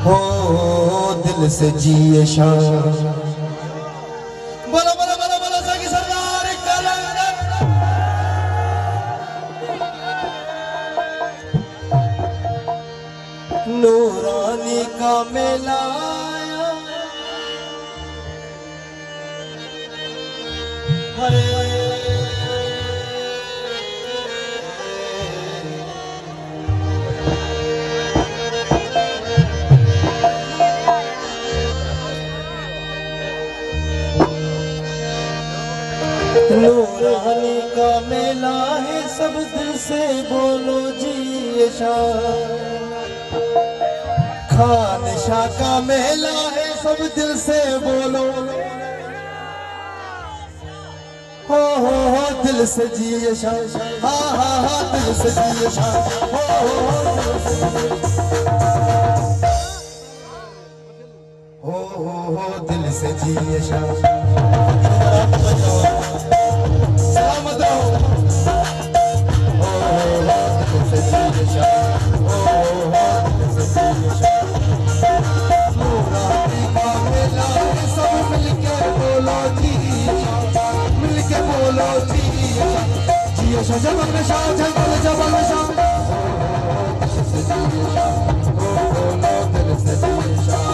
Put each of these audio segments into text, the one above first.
हो दिल से जिए शान। बोलो बोलो बोलो बोलो साकी सरदार कलंदर। नूरानी का मेला आया हरे नूरानी का मेला है सब दिल से बोलो जी ये शान। खानशाह का मेला है सब दिल से बोलो हो दिल से जिए शान। हाँ हाँ हाँ दिल से जिए शान। हो दिल से जिए शान। सलामत रहो। दिल से जिए शान। दिल से जिए शान। नूरानी का मेला है सब मिलके बोलो जी मिलके बोलो जी जियो शाह जबल में शाह जबल जबल में शाह। दिल से जिए शान। बोलो दिल से जिए शान।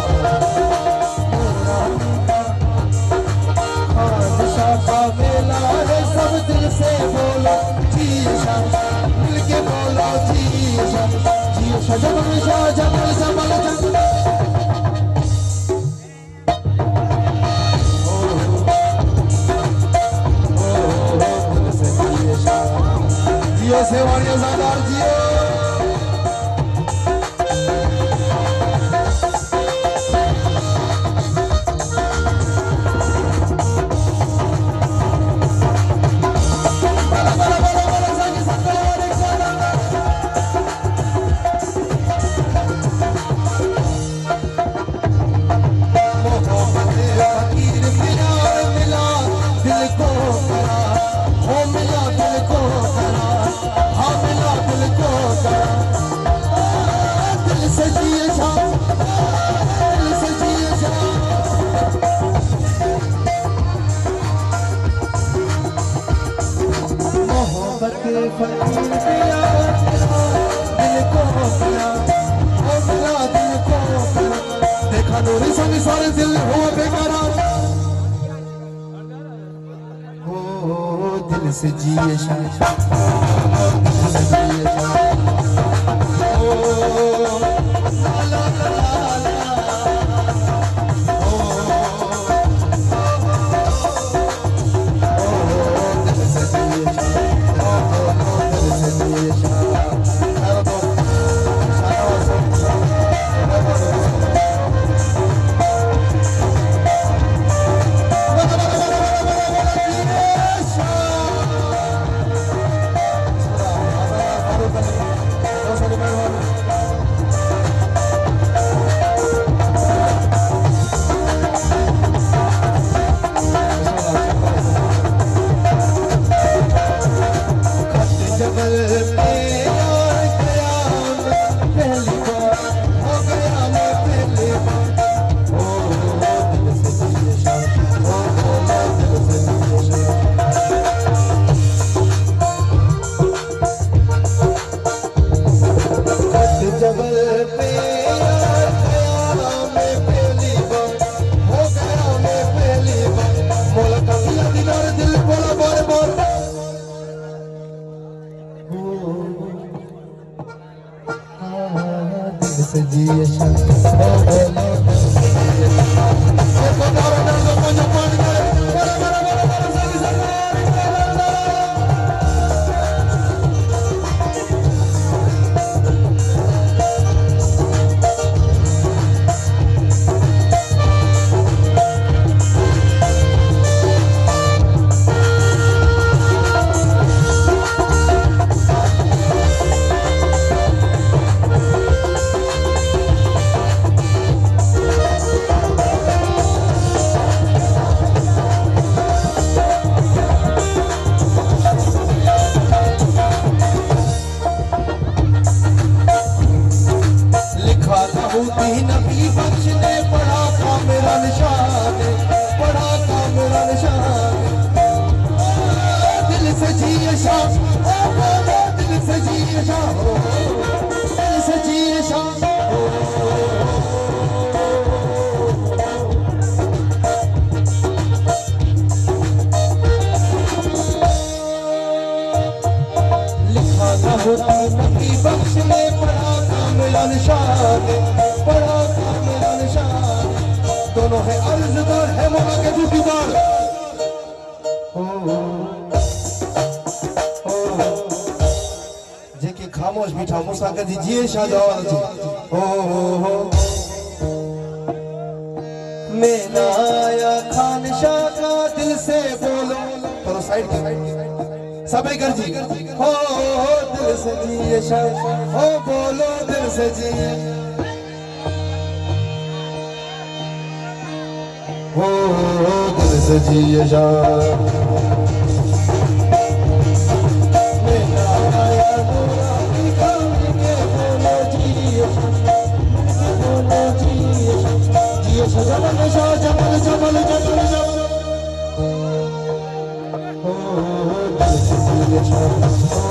खानशाह का मेला है सब दिल से बोलो जियो शाह मिलके बोलो जियो शाह जियो शाह जबल में शाह जबल जबल जबल। जियो सेवानिया सरदार जियो। देखा नूरी संग सारे दिल हो बेकरार हो दिल से जिए शान। दिल से जिए शान। ओ ला ला ला ला दिल से जिए शान। दिल से जिए शान। से जिए शान। दाऊदी नबी बख्श ने पढ़ा था मेरा निशान, पढ़ा था मेरा निशान। दिल से जिए शाह, ओ बोलो दिल से जिए शाह, दिल से जिए शाह। लिखा दाऊदी नबी बख्श ने पढ़ा था मेरा निशान, पढ़ा था मेरा निशान। दोनों है अर्जदार है मौला के जुटीदार। जेके खामोश बीठा मूसा कदी जिए शाह जवान थी। मैं ना आया खान शाह का दिल से बोलो, करो साइड की सबे कर जी। हो दिल से जिए शाह, हो बोलो दिल से जिए, हो दिल से जिए शाह। जबल शाह जबल जबल जबल जबल, हो दिल से जिए शाह।